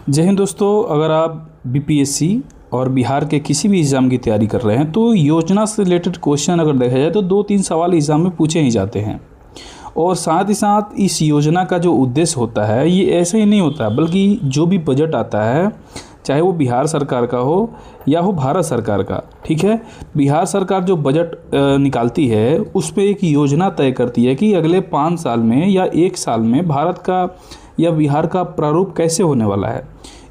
जय हिंद दोस्तों, अगर आप बीपीएससी और बिहार के किसी भी एग्ज़ाम की तैयारी कर रहे हैं तो योजना से रिलेटेड क्वेश्चन अगर देखा जाए तो 2-3 सवाल एग्ज़ाम में पूछे ही जाते हैं। और साथ ही साथ इस योजना का जो उद्देश्य होता है ये ऐसे ही नहीं होता, बल्कि जो भी बजट आता है चाहे वो बिहार सरकार का हो या हो भारत सरकार का, ठीक है। बिहार सरकार जो बजट निकालती है उस पर एक योजना तय करती है कि अगले 5 साल में या 1 साल में भारत का या बिहार का प्रारूप कैसे होने वाला है,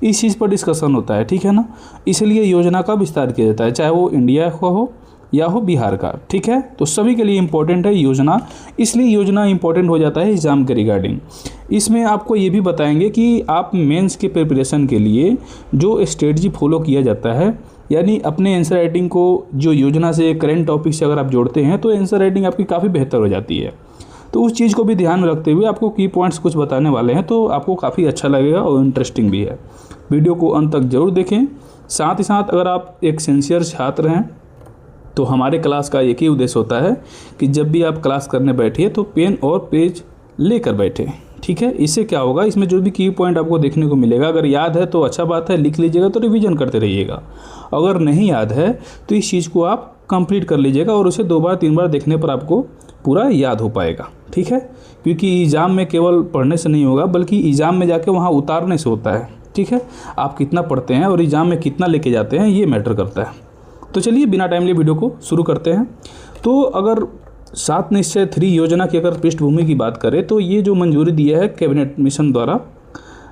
इस चीज़ पर डिस्कशन होता है, ठीक है ना। इसलिए योजना का विस्तार किया जाता है, चाहे वो इंडिया का हो या हो बिहार का, ठीक है। तो सभी के लिए इम्पोर्टेंट है योजना, इसलिए योजना इम्पोर्टेंट हो जाता है एग्ज़ाम के रिगार्डिंग। इसमें आपको ये भी बताएंगे कि आप मेंस के प्रिपरेशन के लिए जो स्ट्रेटजी फॉलो किया जाता है, यानी अपने आंसर राइटिंग को जो योजना से करेंट टॉपिक से अगर आप जोड़ते हैं तो आंसर राइटिंग आपकी काफ़ी बेहतर हो जाती है। तो उस चीज़ को भी ध्यान में रखते हुए आपको की पॉइंट्स कुछ बताने वाले हैं, तो आपको काफ़ी अच्छा लगेगा और इंटरेस्टिंग भी है। वीडियो को अंत तक ज़रूर देखें। साथ ही साथ अगर आप एक सिंसियर छात्र हैं तो हमारे क्लास का एक ही उद्देश्य होता है कि जब भी आप क्लास करने बैठिए तो पेन और पेज लेकर बैठे, ठीक है। इससे क्या होगा, इसमें जो भी की पॉइंट आपको देखने को मिलेगा, अगर याद है तो अच्छा बात है, लिख लीजिएगा तो रिवीजन करते रहिएगा। अगर नहीं याद है तो इस चीज़ को आप कंप्लीट कर लीजिएगा और उसे 2 बार 3 बार देखने पर आपको पूरा याद हो पाएगा, ठीक है। क्योंकि एग्ज़ाम में केवल पढ़ने से नहीं होगा, बल्कि एग्ज़ाम में जाके वहाँ उतारने से होता है, ठीक है। आप कितना पढ़ते हैं और एग्ज़ाम में कितना लेके जाते हैं ये मैटर करता है। तो चलिए बिना टाइम लिए वीडियो को शुरू करते हैं। तो अगर 7 निश्चय 3 योजना की अगर पृष्ठभूमि की बात करें तो ये जो मंजूरी दिया है कैबिनेट मिशन द्वारा,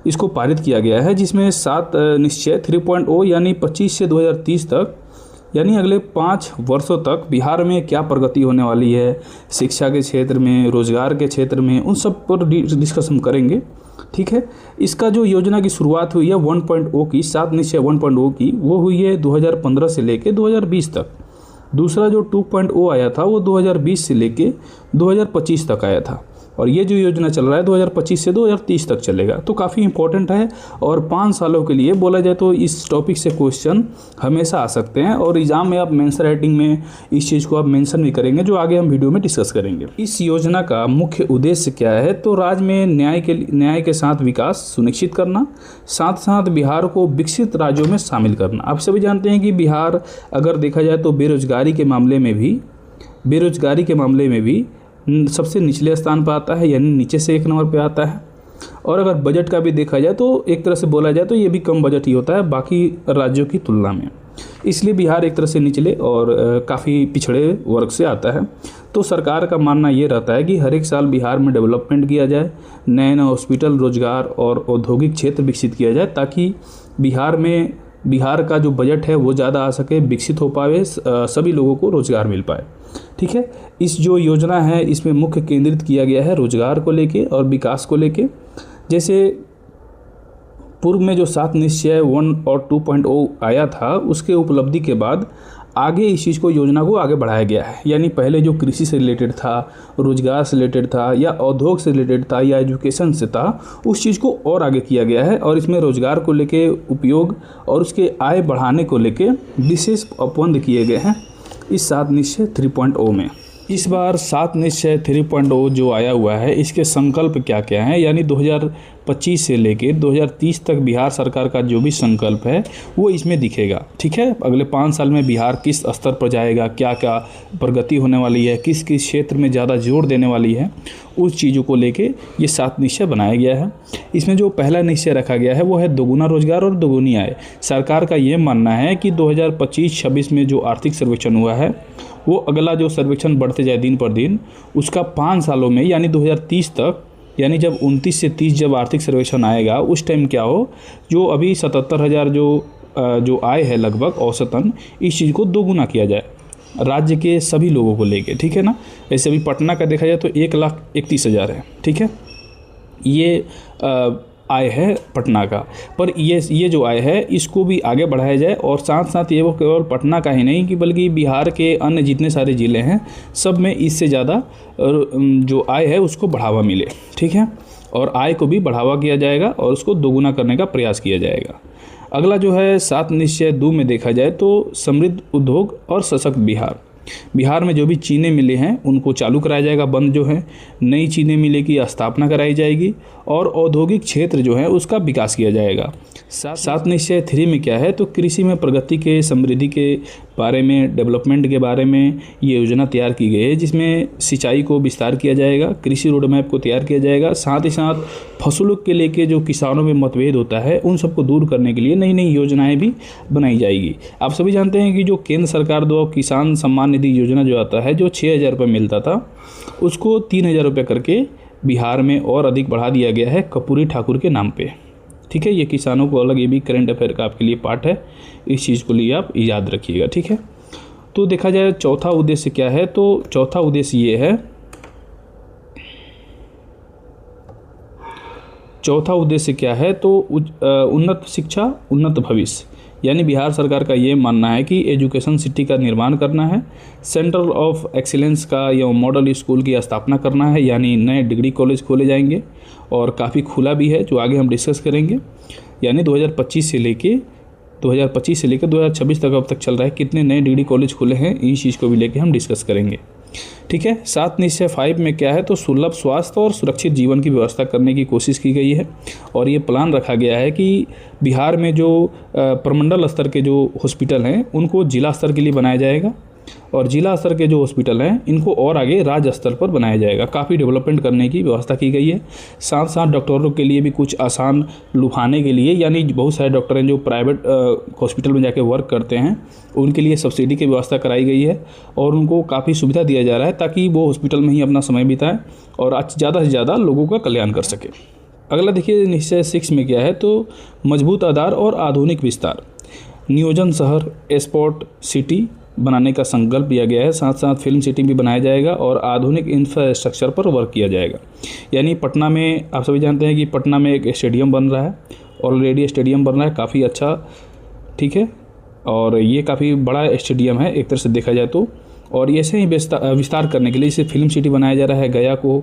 इसको पारित किया गया है, जिसमें 7 निश्चय 3.0 यानी 25 से 2030 तक, यानी अगले 5 वर्षों तक बिहार में क्या प्रगति होने वाली है, शिक्षा के क्षेत्र में, रोजगार के क्षेत्र में, उन सब पर डिस्कशन करेंगे, ठीक है। इसका जो योजना की शुरुआत हुई है 1.0 की, 7 निश्चय 1.0 की, वो हुई है 2015 से लेके 2020 तक। दूसरा जो 2.0 आया था वो 2020 से लेके 2025 तक आया था, और ये जो योजना चल रहा है 2025 से 2030 तक चलेगा। तो काफ़ी इंपॉर्टेंट है और 5 सालों के लिए बोला जाए तो इस टॉपिक से क्वेश्चन हमेशा आ सकते हैं, और एग्ज़ाम में आप मेंस राइटिंग में इस चीज़ को आप मेंशन भी करेंगे, जो आगे हम वीडियो में डिस्कस करेंगे। इस योजना का मुख्य उद्देश्य क्या है, तो राज्य में न्याय के साथ विकास सुनिश्चित करना, साथ साथ बिहार को विकसित राज्यों में शामिल करना। आप सभी जानते हैं कि बिहार अगर देखा जाए तो बेरोजगारी के मामले में भी सबसे निचले स्थान पर आता है, यानी नीचे से 1 नंबर पे आता है। और अगर बजट का भी देखा जाए तो एक तरह से बोला जाए तो ये भी कम बजट ही होता है बाकी राज्यों की तुलना में, इसलिए बिहार एक तरह से निचले और काफ़ी पिछड़े वर्ग से आता है। तो सरकार का मानना ये रहता है कि हर एक साल बिहार में डेवलपमेंट किया जाए, नए हॉस्पिटल, रोजगार और औद्योगिक क्षेत्र विकसित किया जाए, ताकि बिहार का जो बजट है वो ज़्यादा आ सके, विकसित हो पाए, सभी लोगों को रोज़गार मिल पाए, ठीक है। इस जो योजना है इसमें मुख्य केंद्रित किया गया है रोजगार को लेके और विकास को लेके। जैसे पूर्व में जो 7 निश्चय 1 और 2.0 आया था, उसके उपलब्धि के बाद आगे इस चीज़ को, योजना को आगे बढ़ाया गया है। यानी पहले जो कृषि से रिलेटेड था, रोजगार से रिलेटेड था, या उद्योग से रिलेटेड था, या एजुकेशन से था, उस चीज़ को और आगे किया गया है। और इसमें रोजगार को लेके, उपयोग और उसके आय बढ़ाने को लेके विशेष opबंध किए गए हैं इस 7 निश्चय 3.0 में। इस बार 7 निश्चय 3.0 जो आया हुआ है, इसके संकल्प क्या क्या हैं, यानी 2025 से लेके 2030 तक बिहार सरकार का जो भी संकल्प है वो इसमें दिखेगा, ठीक है। अगले 5 साल में बिहार किस स्तर पर जाएगा, क्या क्या प्रगति होने वाली है, किस किस क्षेत्र में ज़्यादा जोर देने वाली है, उस चीज़ों को लेके ये 7 निश्चय बनाया गया है। इसमें जो पहला निश्चय रखा गया है वो है दोगुना रोजगार और दोगुनी आय। सरकार का ये मानना है कि 2025-26 में जो आर्थिक सर्वेक्षण हुआ है वो अगला जो सर्वेक्षण बढ़ते जाए दिन पर दिन, उसका 5 सालों में यानी 2030 तक, यानी जब 29 से 30 जब आर्थिक सर्वेक्षण आएगा उस टाइम क्या हो, जो अभी 77,000 जो आय है लगभग औसतन, इस चीज़ को दोगुना किया जाए राज्य के सभी लोगों को लेके, ठीक है ना। ऐसे अभी पटना का देखा जाए तो 1,31,000 है, ठीक है, ये आय है पटना का। पर ये जो आय है इसको भी आगे बढ़ाया जाए, और साथ साथ ये वो केवल पटना का ही नहीं कि बल्कि बिहार के अन्य जितने सारे ज़िले हैं सब में इससे ज़्यादा जो आय है उसको बढ़ावा मिले, ठीक है। और आय को भी बढ़ावा किया जाएगा और उसको दोगुना करने का प्रयास किया जाएगा। अगला जो है 7 निश्चय 2 में देखा जाए तो समृद्ध उद्योग और सशक्त बिहार। बिहार में जो भी चीनी मिलें हैं उनको चालू कराया जाएगा, बंद जो है, नई चीनी मिलें की स्थापना कराई जाएगी और औद्योगिक क्षेत्र जो है उसका विकास किया जाएगा। 7 निश्चय 3 में क्या है, तो कृषि में प्रगति के, समृद्धि के बारे में, डेवलपमेंट के बारे में ये योजना तैयार की गई है, जिसमें सिंचाई को विस्तार किया जाएगा, कृषि रोड मैप को तैयार किया जाएगा, साथ ही साथ फसलों के लेके जो किसानों में मतभेद होता है उन सबको दूर करने के लिए नई नई योजनाएं भी बनाई जाएगी। आप सभी जानते हैं कि जो केंद्र सरकार द्वारा किसान सम्मान निधि योजना जो आता है, जो 6,000 रुपये मिलता था, उसको 3,000 रुपये करके बिहार में और अधिक बढ़ा दिया गया है कर्पूरी ठाकुर के नाम पे। ठीक है, ये किसानों को अलग, ये भी करंट अफेयर का आपके लिए पार्ट है, इस चीज़ को लिए आप याद रखिएगा। ठीक है, तो देखा जाए चौथा उद्देश्य क्या है, तो चौथा उद्देश्य ये है, चौथा उद्देश्य क्या है, तो उन्नत शिक्षा उन्नत भविष्य। यानी बिहार सरकार का ये मानना है कि एजुकेशन सिटी का निर्माण करना है, सेंटर ऑफ एक्सीलेंस का या मॉडल स्कूल की स्थापना करना है, यानी नए डिग्री कॉलेज खोले जाएंगे और काफ़ी खुला भी है, जो आगे हम डिस्कस करेंगे। यानी 2025 से लेके 2026 तक अब तक चल रहा है, कितने नए डिग्री कॉलेज खुले हैं, इस चीज़ को भी लेके हम डिस्कस करेंगे। ठीक है, 7 निश्चय 5 में क्या है, तो सुलभ स्वास्थ्य और सुरक्षित जीवन की व्यवस्था करने की कोशिश की गई है और ये प्लान रखा गया है कि बिहार में जो प्रमंडल स्तर के जो हॉस्पिटल हैं उनको जिला स्तर के लिए बनाया जाएगा और जिला स्तर के जो हॉस्पिटल हैं इनको और आगे राज्य स्तर पर बनाया जाएगा। काफ़ी डेवलपमेंट करने की व्यवस्था की गई है। साथ साथ डॉक्टरों के लिए भी कुछ आसान लुभाने के लिए, यानी बहुत सारे डॉक्टर हैं जो प्राइवेट हॉस्पिटल में जाके वर्क करते हैं, उनके लिए सब्सिडी की व्यवस्था कराई गई है और उनको काफ़ी सुविधा दिया जा रहा है ताकि वो हॉस्पिटल में ही अपना समय बिताएं और ज़्यादा से ज़्यादा लोगों का कल्याण कर सके। अगला देखिए निश्चय 6 में क्या है, तो मजबूत आधार और आधुनिक विस्तार, नियोजन शहर, स्पोर्ट सिटी बनाने का संकल्प लिया गया है। साथ साथ फिल्म सिटी भी बनाया जाएगा और आधुनिक इंफ्रास्ट्रक्चर पर वर्क किया जाएगा। यानी पटना में आप सभी जानते हैं कि पटना में एक स्टेडियम बन रहा है, ऑलरेडी स्टेडियम बन रहा है काफ़ी अच्छा। ठीक है, और ये काफ़ी बड़ा स्टेडियम है एक तरह से देखा जाए तो, और ऐसे ही विस्तार करने के लिए इसे फिल्म सिटी बनाया जा रहा है। गया को,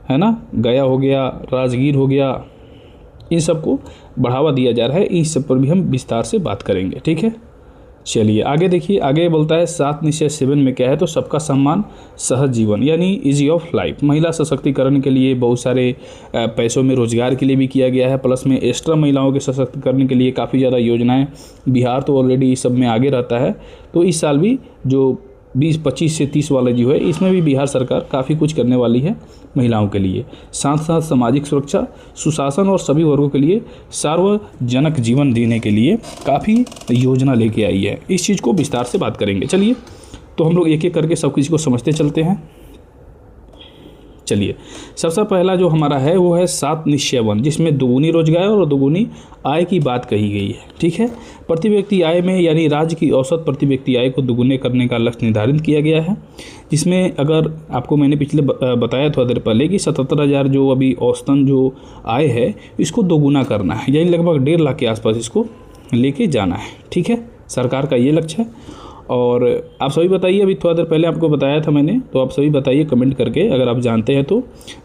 है ना, गया हो गया, राजगीर हो गया, इन सबको बढ़ावा दिया जा रहा है। इस सब पर भी हम विस्तार से बात करेंगे। ठीक है, चलिए आगे देखिए। आगे बोलता है 7 निश्चय 7 में क्या है, तो सबका सम्मान सहज जीवन, यानी इजी ऑफ लाइफ। महिला सशक्तिकरण के लिए बहुत सारे पैसों में रोजगार के लिए भी किया गया है, प्लस में एक्स्ट्रा महिलाओं के सशक्तिकरण के लिए काफ़ी ज़्यादा योजनाएं। बिहार तो ऑलरेडी इस सब में आगे रहता है, तो इस साल भी जो 25 से 30 वाला जो है, इसमें भी बिहार सरकार काफ़ी कुछ करने वाली है महिलाओं के लिए। साथ साथ सामाजिक सुरक्षा, सुशासन और सभी वर्गों के लिए सार्वजनिक जीवन देने के लिए काफ़ी योजना लेके आई है। इस चीज़ को विस्तार से बात करेंगे। चलिए, तो हम लोग एक एक करके सब किसी को समझते चलते हैं। चलिए, सबसे पहला जो हमारा है वो है 7 निश्चय 1, जिसमें दोगुनी रोजगार और दोगुनी आय की बात कही गई है। ठीक है, प्रति व्यक्ति आय में, यानी राज्य की औसत प्रति व्यक्ति आय को दोगुने करने का लक्ष्य निर्धारित किया गया है, जिसमें अगर आपको मैंने पिछले बताया थोड़ा देर पहले कि 77,000 जो अभी औसतन जो आय है इसको दोगुना करना है, यानी लगभग 1.5 लाख के आसपास इसको लेके जाना है। ठीक है, सरकार का ये लक्ष्य है। और आप सभी बताइए, अभी थोड़ा देर पहले आपको बताया था मैंने, तो आप सभी बताइए कमेंट करके अगर आप जानते हैं तो,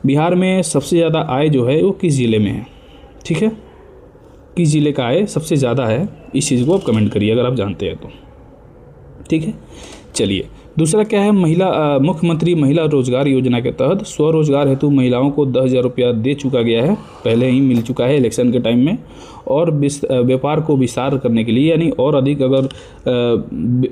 बिहार में सबसे ज़्यादा आय जो है वो किस ज़िले में है। ठीक है, किस ज़िले का आय सबसे ज़्यादा है, इस चीज़ को आप कमेंट करिए अगर आप जानते हैं तो। ठीक है, चलिए दूसरा क्या है, मुख्यमंत्री महिला रोजगार योजना के तहत स्वरोजगार हेतु महिलाओं को 10,000 रुपया दे चुका गया है, पहले ही मिल चुका है इलेक्शन के टाइम में। और व्यापार को विस्तार करने के लिए, यानी और अधिक अगर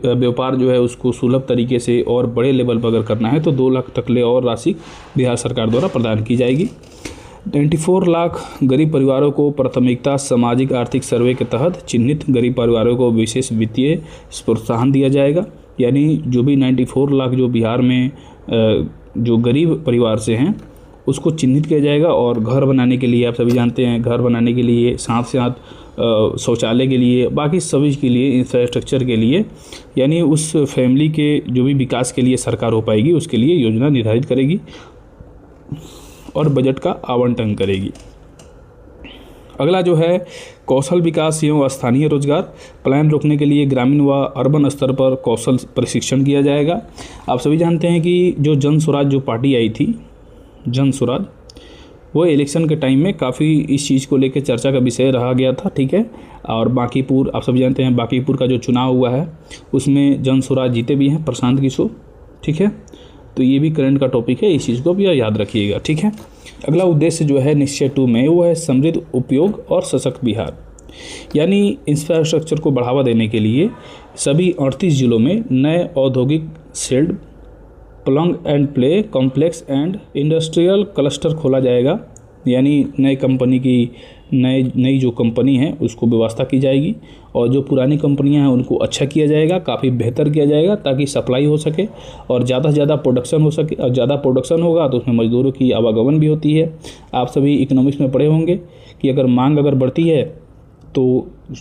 व्यापार जो है उसको सुलभ तरीके से और बड़े लेवल पर अगर करना है तो 2 लाख तक ले और राशि बिहार सरकार द्वारा प्रदान की जाएगी। 94 लाख गरीब परिवारों को प्राथमिकता सामाजिक आर्थिक सर्वे के तहत चिन्हित गरीब परिवारों को विशेष वित्तीय प्रोत्साहन दिया जाएगा। यानी जो भी 94 लाख जो बिहार में जो गरीब परिवार से हैं उसको चिन्हित किया जाएगा। और घर बनाने के लिए, आप सभी जानते हैं, घर बनाने के लिए, साथ साथ शौचालय के लिए, बाकी सभी के लिए, इंफ्रास्ट्रक्चर के लिए, यानी उस फैमिली के जो भी विकास के लिए सरकार हो पाएगी उसके लिए योजना निर्धारित करेगी और बजट का आवंटन करेगी। अगला जो है कौशल विकास एवं स्थानीय रोजगार, पलायन रोकने के लिए ग्रामीण व अर्बन स्तर पर कौशल प्रशिक्षण किया जाएगा। आप सभी जानते हैं कि जो जन स्वराज जो पार्टी आई थी, जन स्वराज, वो इलेक्शन के टाइम में काफ़ी इस चीज़ को लेकर चर्चा का विषय रहा गया था। ठीक है, और बांकीपुर, आप सभी जानते हैं बांकीपुर का जो चुनाव हुआ है उसमें जन स्वराज जीते भी हैं, प्रशांत किशोर। ठीक है, तो ये भी करंट का टॉपिक है, इस चीज़ को भी याद रखिएगा, ठीक है। अगला उद्देश्य जो है निश्चय 2 में वो है समृद्ध उपयोग और सशक्त बिहार। यानी इंफ्रास्ट्रक्चर को बढ़ावा देने के लिए सभी 38 जिलों में नए औद्योगिक shed, plug and play complex and industrial cluster खोला जाएगा। यानी नई जो कंपनी है उसको व्यवस्था की जाएगी और जो पुरानी कंपनियां हैं उनको अच्छा किया जाएगा, काफ़ी बेहतर किया जाएगा ताकि सप्लाई हो सके और ज़्यादा से ज़्यादा प्रोडक्शन हो सके। और ज़्यादा प्रोडक्शन होगा तो उसमें मजदूरों की आवागमन भी होती है। आप सभी इकोनॉमिक्स में पढ़े होंगे कि अगर मांग बढ़ती है तो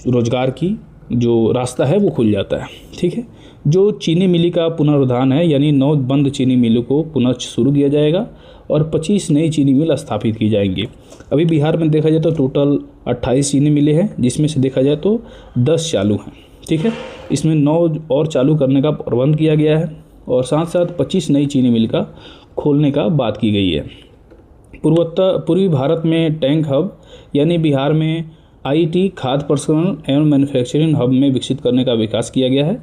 रोज़गार की जो रास्ता है वो खुल जाता है, ठीक है। जो चीनी मिली का पुनरुद्धार है, यानी 9 बंद चीनी मिलों को पुनः शुरू किया जाएगा और 25 नई चीनी मिल स्थापित की जाएंगी। अभी बिहार में देखा जाए तो टोटल 28 चीनी मिलें हैं, जिसमें से देखा जाए तो 10 चालू हैं, ठीक है। इसमें 9 और चालू करने का प्रबंध किया गया है और साथ साथ 25 नई चीनी मिल का खोलने का बात की गई है। पूर्वी भारत में टैंक हब, यानी बिहार में आईटी खाद्य प्रसंस्करण एवं मैन्युफैक्चरिंग हब में विकसित करने का विकास किया गया है।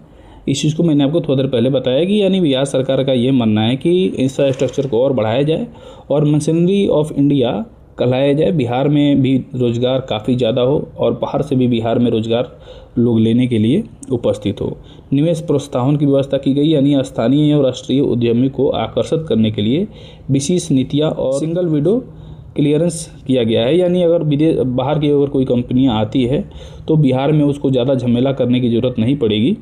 इस चीज़ को मैंने आपको थोड़ा देर पहले बताया कि यानी बिहार सरकार का ये मानना है कि इंफ्रास्ट्रक्चर को और बढ़ाया जाए और मशीनरी ऑफ इंडिया कहलाया जाए। बिहार में भी रोज़गार काफ़ी ज़्यादा हो और बाहर से भी बिहार में रोज़गार लोग लेने के लिए उपस्थित हो। निवेश प्रोत्साहन की व्यवस्था की गई, यानी स्थानीय और राष्ट्रीय उद्यमी को आकर्षित करने के लिए विशेष नीतियाँ और सिंगल विंडो क्लियरेंस किया गया है। यानी अगर बाहर की अगर कोई कंपनियां आती है तो बिहार में उसको ज़्यादा झमेला करने की ज़रूरत नहीं पड़ेगी,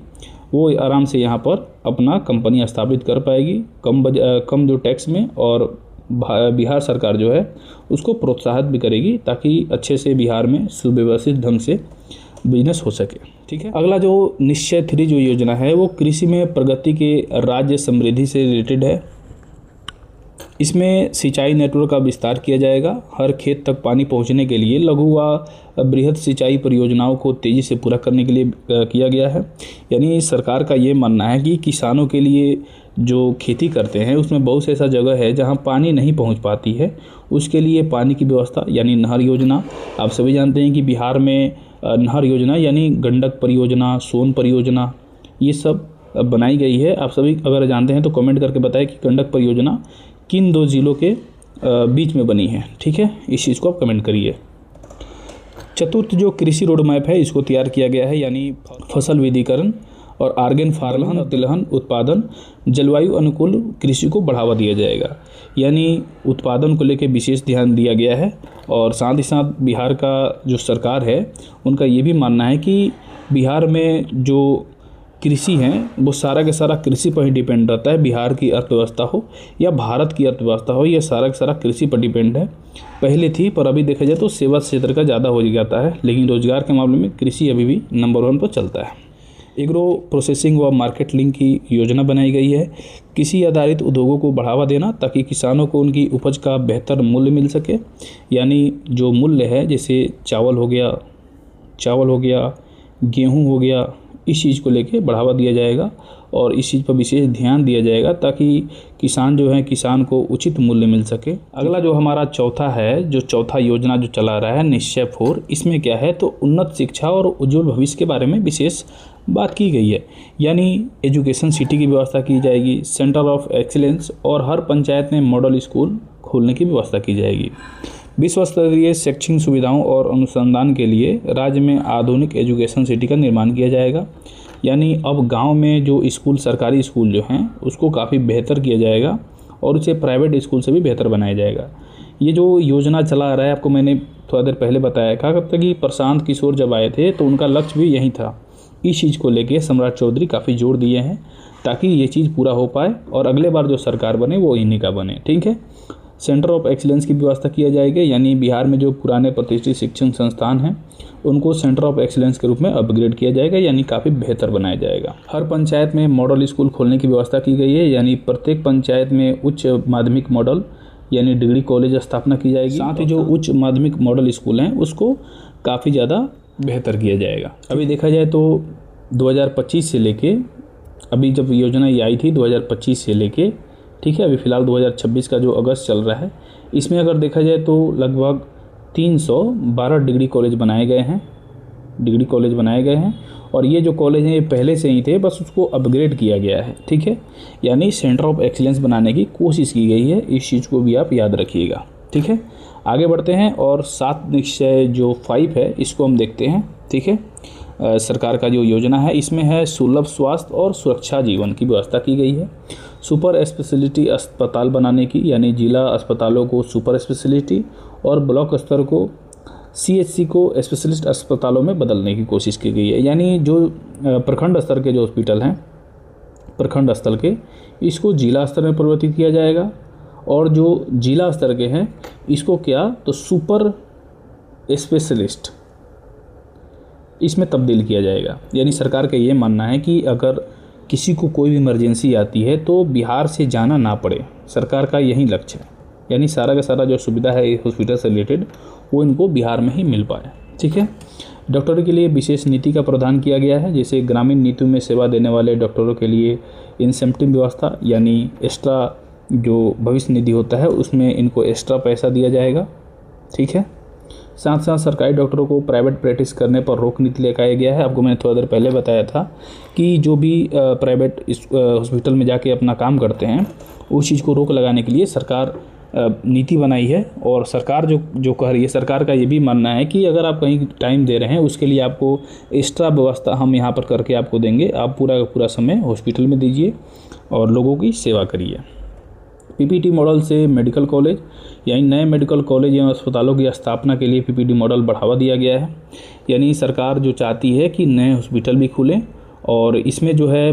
वो आराम से यहाँ पर अपना कंपनी स्थापित कर पाएगी कम जो टैक्स में। और बिहार सरकार जो है उसको प्रोत्साहित भी करेगी ताकि अच्छे से बिहार में सुव्यवस्थित ढंग से बिजनेस हो सके, ठीक है। अगला जो निश्चय 3 जो योजना है वो कृषि में प्रगति के राज्य समृद्धि से रिलेटेड है। इसमें सिंचाई नेटवर्क का विस्तार किया जाएगा। हर खेत तक पानी पहुंचने के लिए लघु व बृहद सिंचाई परियोजनाओं को तेज़ी से पूरा करने के लिए किया गया है। यानी सरकार का ये मानना है कि किसानों के लिए जो खेती करते हैं उसमें बहुत से ऐसा जगह है जहां पानी नहीं पहुंच पाती है, उसके लिए पानी की व्यवस्था यानी नहर योजना। आप सभी जानते हैं कि बिहार में नहर योजना यानी गंडक परियोजना, सोन परियोजना, ये सब बनाई गई है। आप सभी अगर जानते हैं तो कमेंट करके बताएं कि गंडक परियोजना किन 2 जिलों के बीच में बनी है, ठीक है। इस चीज़ को आप कमेंट करिए। चतुर्थ जो कृषि रोड मैप है इसको तैयार किया गया है, यानी फसल विविधीकरण और आर्गेन फार्म तिलहन उत्पादन, जलवायु अनुकूल कृषि को बढ़ावा दिया जाएगा। यानी उत्पादन को लेकर विशेष ध्यान दिया गया है। और साथ ही साथ बिहार का जो सरकार है उनका ये भी मानना है कि बिहार में जो कृषि है वो सारा का सारा कृषि पर ही डिपेंड रहता है। बिहार की अर्थव्यवस्था हो या भारत की अर्थव्यवस्था हो, ये सारा का सारा कृषि पर डिपेंड है। पहले थी, पर अभी देखा जाए तो सेवा क्षेत्र का ज़्यादा हो जाता है, लेकिन रोजगार के मामले में कृषि अभी भी नंबर 1 पर चलता है। एग्रो प्रोसेसिंग व मार्केट लिंक की योजना बनाई गई है। कृषि आधारित उद्योगों को बढ़ावा देना ताकि किसानों को उनकी उपज का बेहतर मूल्य मिल सके। यानी जो मूल्य है, जैसे चावल हो गया, गेहूँ हो गया, इस चीज़ को लेके बढ़ावा दिया जाएगा और इस चीज़ पर विशेष ध्यान दिया जाएगा ताकि किसान जो है किसान को उचित मूल्य मिल सके। अगला जो हमारा चौथा योजना जो चला रहा है निश्चय 4, इसमें क्या है तो उन्नत शिक्षा और उज्ज्वल भविष्य के बारे में विशेष बात की गई है। यानी एजुकेशन सिटी की व्यवस्था की जाएगी, सेंटर ऑफ एक्सीलेंस, और हर पंचायत में मॉडल स्कूल खोलने की व्यवस्था की जाएगी। विश्व स्तरीय शैक्षणिक सुविधाओं और अनुसंधान के लिए राज्य में आधुनिक एजुकेशन सिटी का निर्माण किया जाएगा। यानी अब गांव में जो स्कूल, सरकारी स्कूल जो हैं उसको काफ़ी बेहतर किया जाएगा और उसे प्राइवेट स्कूल से भी बेहतर बनाया जाएगा। ये जो योजना चला रहा है, आपको मैंने थोड़ा देर पहले बताया था कि प्रशांत किशोर जब आए थे तो उनका लक्ष्य भी यही था। इस चीज़ को लेके सम्राट चौधरी काफ़ी जोर दिए हैं ताकि ये चीज़ पूरा हो पाए और अगले बार जो सरकार बने वो इन्हीं का बने, ठीक है। सेंटर ऑफ एक्सीलेंस की व्यवस्था किया जाएगी। यानी बिहार में जो पुराने प्रतिष्ठित शिक्षण संस्थान हैं उनको सेंटर ऑफ एक्सीलेंस के रूप में अपग्रेड किया जाएगा, यानी काफ़ी बेहतर बनाया जाएगा। हर पंचायत में मॉडल स्कूल खोलने की व्यवस्था की गई है। यानी प्रत्येक पंचायत में उच्च माध्यमिक मॉडल यानी डिग्री कॉलेज स्थापना की जाएगी। साथ ही जो उच्च माध्यमिक मॉडल स्कूल हैं उसको काफ़ी ज़्यादा बेहतर किया जाएगा। अभी देखा जाए तो 2025 से लेके, अभी जब योजना ये आई थी 2025 से लेके, ठीक है, अभी फ़िलहाल 2026 का जो अगस्त चल रहा है, इसमें अगर देखा जाए तो लगभग 312 डिग्री कॉलेज बनाए गए हैं। डिग्री कॉलेज बनाए गए हैं और ये जो कॉलेज हैं ये पहले से ही थे, बस उसको अपग्रेड किया गया है। ठीक है, यानी सेंटर ऑफ एक्सीलेंस बनाने की कोशिश की गई है, इस चीज़ को भी आप याद रखिएगा। ठीक है, आगे बढ़ते हैं और 7 निश्चय जो 5 है इसको हम देखते हैं। ठीक है, सरकार का जो योजना है इसमें है सुलभ स्वास्थ्य और सुरक्षा जीवन की व्यवस्था की गई है। सुपर स्पेशलिटी अस्पताल बनाने की, यानी जिला अस्पतालों को सुपर स्पेशलिटी और ब्लॉक स्तर को CHC को स्पेशलिस्ट अस्पतालों में बदलने की कोशिश की गई है। यानी जो प्रखंड स्तर के जो हॉस्पिटल हैं, प्रखंड स्तर के, इसको जिला स्तर में परिवर्तित किया जाएगा और जो जिला स्तर के हैं इसको क्या तो सुपर स्पेशलिस्ट इसमें तब्दील किया जाएगा। यानी सरकार का ये मानना है कि अगर किसी को कोई भी इमरजेंसी आती है तो बिहार से जाना ना पड़े, सरकार का यही लक्ष्य है। यानी सारा का सारा जो सुविधा है हॉस्पिटल से रिलेटेड वो इनको बिहार में ही मिल पाए। ठीक है, डॉक्टरों के लिए विशेष नीति का प्रावधान किया गया है, जैसे ग्रामीण नीतियों में सेवा देने वाले डॉक्टरों के लिए इंसेंटिव व्यवस्था, यानी एक्स्ट्रा जो भविष्य निधि होता है उसमें इनको एक्स्ट्रा पैसा दिया जाएगा। ठीक है, साथ साथ सरकारी डॉक्टरों को प्राइवेट प्रैक्टिस करने पर रोक नीति लेकर आया गया है। आपको मैंने थोड़ा देर पहले बताया था कि जो भी प्राइवेट हॉस्पिटल में जाके अपना काम करते हैं उस चीज़ को रोक लगाने के लिए सरकार नीति बनाई है। और सरकार जो कह रही है, सरकार का ये भी मानना है कि अगर आप कहीं टाइम दे रहे हैं उसके लिए आपको एक्स्ट्रा व्यवस्था हम यहाँ पर करके आपको देंगे, आप पूरा का पूरा समय हॉस्पिटल में दीजिए और लोगों की सेवा करिए। PPT मॉडल से मेडिकल कॉलेज, यानी नए मेडिकल कॉलेज एवं अस्पतालों की स्थापना के लिए PPT मॉडल बढ़ावा दिया गया है। यानी सरकार जो चाहती है कि नए हॉस्पिटल भी खुलें और इसमें जो है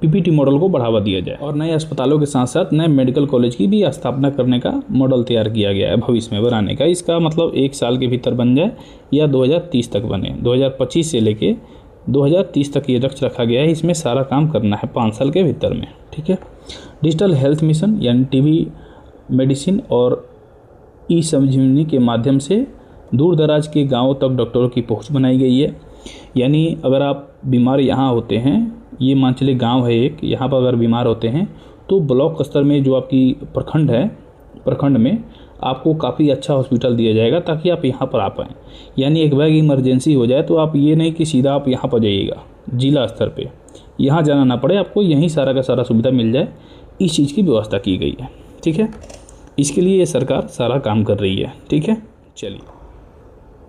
PPT मॉडल को बढ़ावा दिया जाए और नए अस्पतालों के साथ साथ नए मेडिकल कॉलेज की भी स्थापना करने का मॉडल तैयार किया गया है भविष्य में बनाने का। इसका मतलब 1 साल के भीतर बन जाए या 2030 तक बने, 2025 से लेके 2030 तक ये लक्ष्य रखा गया है। इसमें सारा काम करना है 5 साल के भीतर में। ठीक है, डिजिटल हेल्थ मिशन यानी टीवी मेडिसिन और ई-संजीवनी के माध्यम से दूर दराज के गाँवों तक डॉक्टरों की पहुँच बनाई गई है। यानी अगर आप बीमार यहाँ होते हैं, ये मान चलिए गाँव है एक, यहाँ पर अगर बीमार होते हैं तो ब्लॉक स्तर में जो आपकी प्रखंड है, प्रखंड में आपको काफ़ी अच्छा हॉस्पिटल दिया जाएगा ताकि आप यहाँ पर आ पाएँ। यानी एक बार इमरजेंसी हो जाए तो आप ये नहीं कि सीधा आप यहाँ पर जाइएगा, जिला स्तर पे यहाँ जाना ना पड़े, आपको यहीं सारा का सारा सुविधा मिल जाए, इस चीज़ की व्यवस्था की गई है। ठीक है, इसके लिए ये सरकार सारा काम कर रही है। ठीक है, चलिए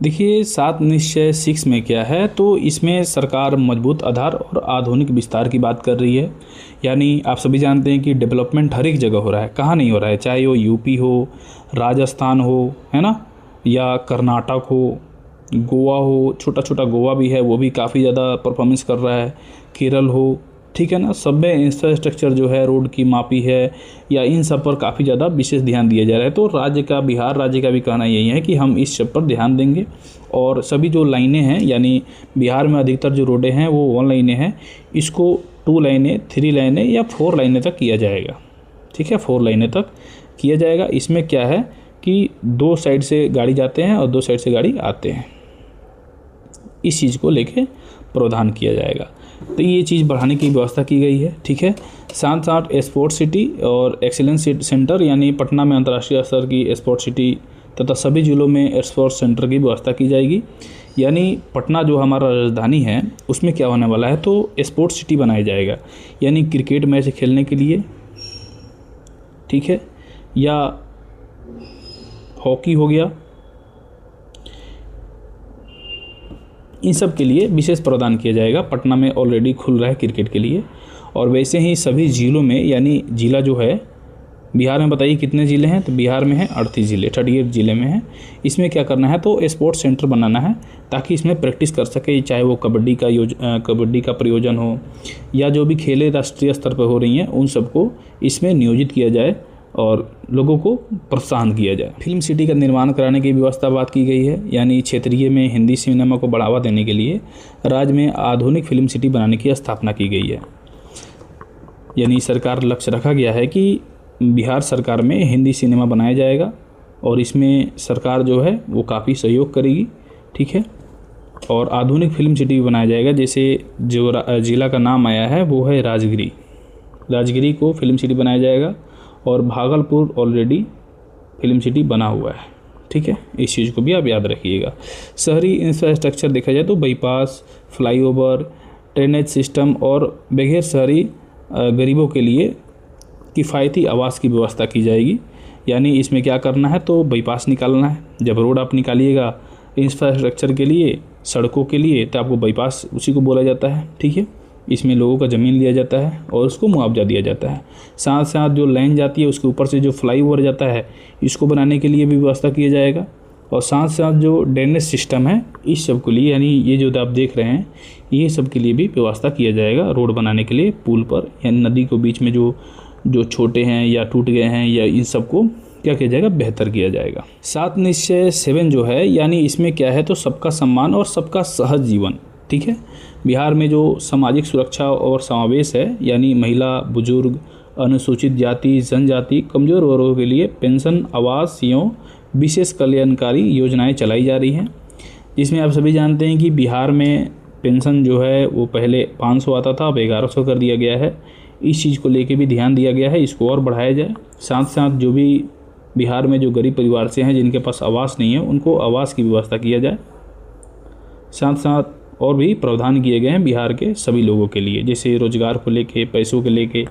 देखिए 7 निश्चय 6 में क्या है, तो इसमें सरकार मजबूत आधार और आधुनिक विस्तार की बात कर रही है। यानी आप सभी जानते हैं कि डेवलपमेंट हर एक जगह हो रहा है, कहाँ नहीं हो रहा है, चाहे वो यूपी हो, राजस्थान हो, है ना, या कर्नाटक हो, गोवा हो, छोटा छोटा गोवा भी है वो भी काफ़ी ज़्यादा परफॉर्मेंस कर रहा है, केरल हो, ठीक है ना, सब में इंफ्रास्ट्रक्चर जो है, रोड की मापी है या इन सब पर काफ़ी ज़्यादा विशेष ध्यान दिया जा रहा है। तो बिहार राज्य का भी कहना यही है कि हम इस सब पर ध्यान देंगे और सभी जो लाइनें हैं, यानी बिहार में अधिकतर जो रोडें हैं वो 1 लाइनें हैं, इसको 2 लाइनें, 3 लाइनें या 4 लाइनें तक किया जाएगा। ठीक है, 4 लाइनें तक किया जाएगा। इसमें क्या है कि 2 साइड से गाड़ी जाते हैं और 2 साइड से गाड़ी आते हैं, इस चीज़ को लेके प्रावधान किया जाएगा। तो ये चीज़ बढ़ाने की व्यवस्था की गई है। ठीक है, साथ साथ स्पोर्ट्स सिटी और एक्सीलेंस सेंटर, यानी पटना में अंतर्राष्ट्रीय स्तर की स्पोर्ट्स सिटी तथा सभी जिलों में स्पोर्ट्स सेंटर की व्यवस्था की जाएगी। यानी पटना जो हमारा राजधानी है उसमें क्या होने वाला है, तो स्पोर्ट्स सिटी बनाया जाएगा, यानी क्रिकेट मैच खेलने के लिए, ठीक है, या हॉकी हो गया, इन सब के लिए विशेष प्रावधान किया जाएगा। पटना में ऑलरेडी खुल रहा है क्रिकेट के लिए, और वैसे ही सभी जिलों में, यानी जिला जो है बिहार में, बताइए कितने ज़िले हैं, तो बिहार में है 38 ज़िले, 38 ज़िले में है। इसमें क्या करना है, तो स्पोर्ट्स सेंटर बनाना है ताकि इसमें प्रैक्टिस कर सके, चाहे वो कबड्डी का प्रयोजन हो या जो भी खेलें राष्ट्रीय स्तर पर हो रही हैं उन सबको इसमें नियोजित किया जाए और लोगों को प्रोत्साहन किया जाए। फिल्म सिटी का निर्माण कराने की व्यवस्था बात की गई है, यानी क्षेत्रीय में हिंदी सिनेमा को बढ़ावा देने के लिए राज्य में आधुनिक फिल्म सिटी बनाने की स्थापना की गई है। यानी सरकार लक्ष्य रखा गया है कि बिहार सरकार में हिंदी सिनेमा बनाया जाएगा और इसमें सरकार जो है वो काफ़ी सहयोग करेगी। ठीक है, और आधुनिक फिल्म सिटी भी बनाया जाएगा। जैसे जो ज़िला का नाम आया है वो है राजगिरी, राजगिरी को फिल्म सिटी बनाया जाएगा और भागलपुर ऑलरेडी फिल्म सिटी बना हुआ है। ठीक है, इस चीज़ को भी आप याद रखिएगा। शहरी इंफ्रास्ट्रक्चर देखा जाए तो बाईपास, फ्लाईओवर, ड्रेनेज सिस्टम और बगैर शहरी गरीबों के लिए किफ़ायती आवास की व्यवस्था की जाएगी। यानी इसमें क्या करना है, तो बाईपास निकालना है। जब रोड आप निकालिएगा इंफ्रास्ट्रक्चर के लिए, सड़कों के लिए, तो आपको बाईपास उसी को बोला जाता है। ठीक है, इसमें लोगों का ज़मीन लिया जाता है और उसको मुआवजा दिया जाता है। साथ साथ जो लाइन जाती है उसके ऊपर से जो फ्लाईओवर जाता है, इसको बनाने के लिए भी व्यवस्था किया जाएगा। और साथ साथ जो ड्रेनेज सिस्टम है, इस सब के लिए, यानी ये जो आप देख रहे हैं, ये सब के लिए भी व्यवस्था किया जाएगा रोड बनाने के लिए। पुल पर या नदी के बीच में जो छोटे हैं या टूट गए हैं, या इन सब को क्या किया जाएगा, बेहतर किया जाएगा। 7 निश्चय 7 जो है, यानी इसमें क्या है, तो सबका सम्मान और सबका सहज जीवन। ठीक है, बिहार में जो सामाजिक सुरक्षा और समावेश है, यानी महिला, बुजुर्ग, अनुसूचित जाति, जनजाति, कमज़ोर वर्गों के लिए पेंशन, आवास एवं विशेष कल्याणकारी योजनाएं चलाई जा रही हैं। जिसमें आप सभी जानते हैं कि बिहार में पेंशन जो है वो पहले 500 आता था, अब 1100 कर दिया गया है। इस चीज़ को लेके भी ध्यान दिया गया है, इसको और बढ़ाया जाए। साथ साथ जो भी बिहार में जो गरीब परिवार से हैं, जिनके पास आवास नहीं है, उनको आवास की व्यवस्था किया जाए। साथ साथ और भी प्रावधान किए गए हैं बिहार के सभी लोगों के लिए, जैसे रोजगार को लेके, पैसों को लेके,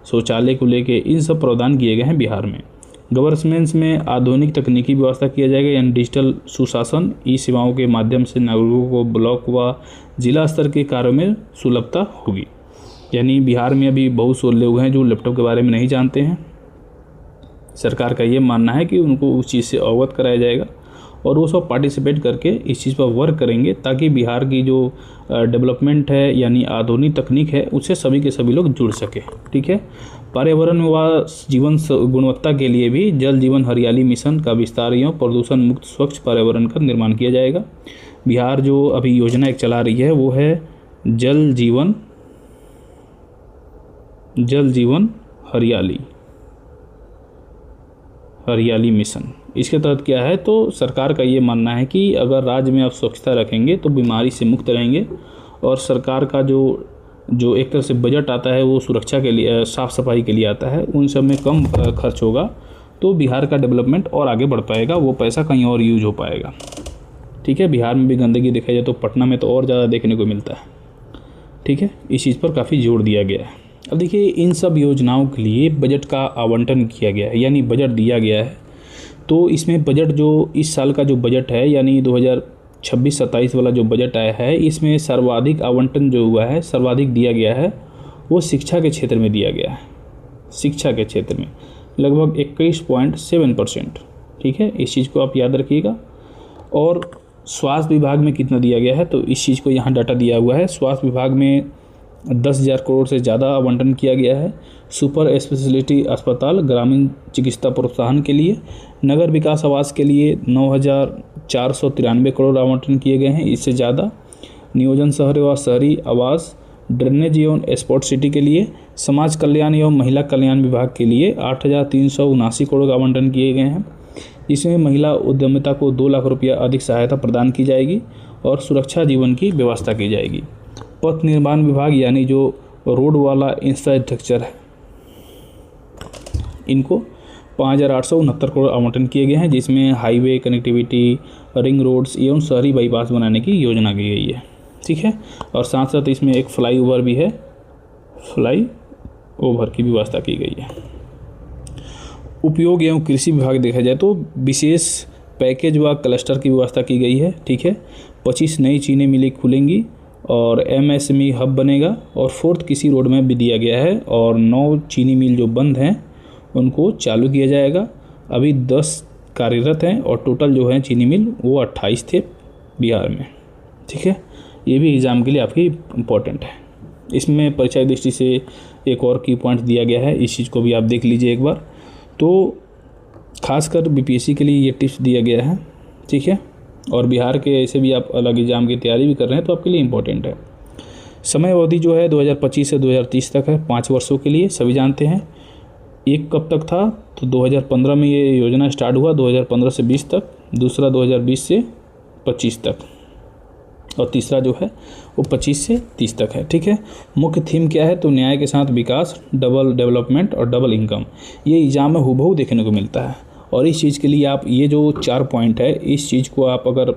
शौचालय को लेके, इन सब प्रावधान किए गए हैं बिहार में। गवर्नमेंट्स में आधुनिक तकनीकी व्यवस्था किया जाएगा, यानी डिजिटल सुशासन, ई सेवाओं के माध्यम से नागरिकों को ब्लॉक व जिला स्तर के कार्यों में सुलभता होगी। यानी बिहार में अभी बहुत से लोग हैं जो लैपटॉप के बारे में नहीं जानते हैं। सरकार का ये मानना है कि उनको उस चीज़ से अवगत कराया जाएगा और वो सब पार्टिसिपेट करके इस चीज़ पर वर्क करेंगे, ताकि बिहार की जो डेवलपमेंट है, यानी आधुनिक तकनीक है, उससे सभी के सभी लोग जुड़ सके। ठीक है, पर्यावरण व जीवन गुणवत्ता के लिए भी जल जीवन हरियाली मिशन का विस्तार एवं प्रदूषण मुक्त स्वच्छ पर्यावरण का निर्माण किया जाएगा। बिहार जो अभी योजना एक चला रही है वो है जल जीवन हरियाली मिशन। इसके तहत क्या है, तो सरकार का ये मानना है कि अगर राज्य में आप स्वच्छता रखेंगे तो बीमारी से मुक्त रहेंगे। और सरकार का जो एक तरह से बजट आता है वो सुरक्षा के लिए, साफ़ सफाई के लिए आता है, उन सब में कम खर्च होगा, तो बिहार का डेवलपमेंट और आगे बढ़ पाएगा, वो पैसा कहीं और यूज हो पाएगा। ठीक है, बिहार में भी गंदगी देखा जाए तो पटना में तो और ज़्यादा देखने को मिलता है। ठीक है, इस चीज़ पर काफ़ी जोर दिया गया है। अब देखिए, इन सब योजनाओं के लिए बजट का आवंटन किया गया है, यानी बजट दिया गया है। तो इसमें बजट जो इस साल का जो बजट है, यानी 2026-27 वाला जो बजट आया है, इसमें सर्वाधिक आवंटन जो हुआ है, सर्वाधिक दिया गया है, वो शिक्षा के क्षेत्र में दिया गया है। शिक्षा के क्षेत्र में लगभग 21.7%। ठीक है, इस चीज़ को आप याद रखिएगा। और स्वास्थ्य विभाग में कितना दिया गया है, तो इस चीज़ को यहाँ डाटा दिया हुआ है। स्वास्थ्य विभाग में 10,000 करोड़ से ज़्यादा आवंटन किया गया है। सुपर स्पेशलिटी अस्पताल, ग्रामीण चिकित्सा प्रोत्साहन के लिए, नगर विकास आवास के लिए 9,493 करोड़ आवंटन किए गए हैं, इससे ज़्यादा। नियोजन शहर व शहरी आवास, ड्रेनेज एवं स्पोर्ट्स सिटी के लिए, समाज कल्याण एवं महिला कल्याण विभाग के लिए 8,379 करोड़ आवंटन किए गए हैं। इसमें महिला उद्यमिता को 2 लाख रुपया अधिक सहायता प्रदान की जाएगी और सुरक्षा जीवन की व्यवस्था की जाएगी। पथ निर्माण विभाग, यानी जो रोड वाला इंफ्रास्ट्रक्चर है, इनको 5,869 करोड़ आवंटन किए गए हैं, जिसमें हाईवे कनेक्टिविटी, रिंग रोड्स एवं शहरी बाईपास बनाने की योजना की गई है। ठीक है, और साथ साथ इसमें एक फ्लाईओवर भी है, फ्लाईओवर की व्यवस्था की गई है। उपयोग एवं कृषि विभाग देखा जाए तो विशेष पैकेज व क्लस्टर की व्यवस्था की गई है। ठीक है, 25 नई चीनी मिलें खुलेंगी और MSME हब बनेगा। और 4th किसी रोड में भी दिया गया है, और 9 चीनी मिल जो बंद हैं उनको चालू किया जाएगा। अभी 10 कार्यरत हैं और टोटल जो है चीनी मिल वो 28 थे बिहार में। ठीक है, ये भी एग्ज़ाम के लिए आपकी इम्पोर्टेंट है। इसमें परीक्षा की दृष्टि से एक और की पॉइंट दिया गया है, इस चीज़ को भी आप देख लीजिए एक बार। तो खासकर BPSC के लिए ये टिप्स दिया गया है। ठीक है, और बिहार के ऐसे भी आप अलग एग्ज़ाम की तैयारी भी कर रहे हैं तो आपके लिए इम्पोर्टेंट है। समय अवधि जो है 2025 से 2030 तक है, 5 वर्षों के लिए, सभी जानते हैं। एक कब तक था, तो 2015 में ये योजना स्टार्ट हुआ, 2015 से 20 तक। दूसरा 2020 से 25 तक, और तीसरा जो है वो 25 से 30 तक है। ठीक है, मुख्य थीम क्या है, तो न्याय के साथ विकास, डबल डेवलपमेंट और डबल इनकम। ये एग्जाम में हूबहू देखने को मिलता है। और इस चीज़ के लिए आप ये जो 4 पॉइंट है, इस चीज़ को आप अगर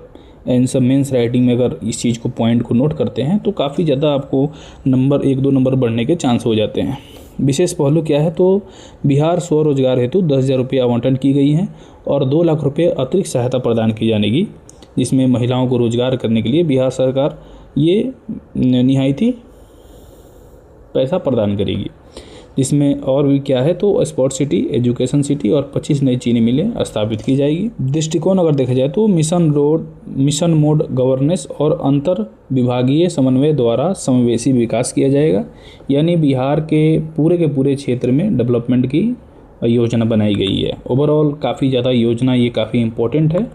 आंसर मेंस राइटिंग में अगर इस चीज़ को पॉइंट को नोट करते हैं तो काफ़ी ज़्यादा आपको नंबर 1-2 नंबर बढ़ने के चांस हो जाते हैं। विशेष पहलू क्या है, तो बिहार स्वरोजगार हेतु 10,000 रुपये आवंटन की गई हैं और 2 लाख रुपये अतिरिक्त सहायता प्रदान की जाएगी, जिसमें महिलाओं को रोजगार करने के लिए बिहार सरकार ये निहायती पैसा प्रदान करेगी। जिसमें और भी क्या है, तो स्पोर्ट्स सिटी, एजुकेशन सिटी और 25 नई चीनी मिलें स्थापित की जाएगी। दृष्टिकोण अगर देखा जाए तो मिशन मोड गवर्नेंस और अंतर विभागीय समन्वय द्वारा समावेशी विकास किया जाएगा, यानी बिहार के पूरे क्षेत्र में डेवलपमेंट की योजना बनाई गई है। ओवरऑल काफ़ी ज़्यादा योजना ये काफ़ी इम्पोर्टेंट है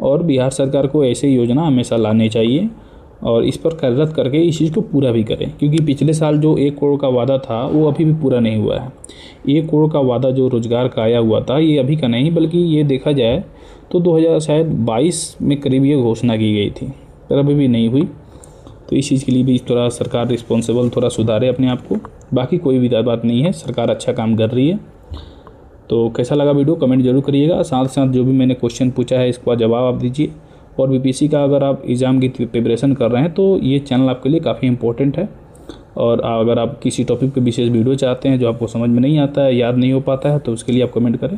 और बिहार सरकार को ऐसे योजना हमेशा लाने चाहिए और इस पर कार्यरत करके इस चीज़ को पूरा भी करें, क्योंकि पिछले साल जो 1 करोड़ का वादा था वो अभी भी पूरा नहीं हुआ है। 1 करोड़ का वादा जो रोजगार का आया हुआ था ये अभी का नहीं, बल्कि ये देखा जाए तो 2022 में करीब ये घोषणा की गई थी, पर अभी भी नहीं हुई। तो इस चीज़ के लिए भी थोड़ा सरकार रिस्पॉन्सिबल थोड़ा सुधारे अपने आप को। बाकी कोई भी बात नहीं है, सरकार अच्छा काम कर रही है। तो कैसा लगा वीडियो कमेंट जरूर करिएगा। साथ साथ जो भी मैंने क्वेश्चन पूछा है इसका जवाब आप दीजिए। और बीपीएससी का अगर आप एग्ज़ाम की प्रिपरेशन कर रहे हैं तो ये चैनल आपके लिए काफ़ी इंपॉर्टेंट है। और अगर आप किसी टॉपिक पे विशेष वीडियो चाहते हैं जो आपको समझ में नहीं आता है, याद नहीं हो पाता है, तो उसके लिए आप कमेंट करें,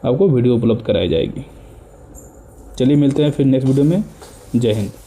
आपको वीडियो उपलब्ध कराई जाएगी। चलिए मिलते हैं फिर नेक्स्ट वीडियो में। जय हिंद।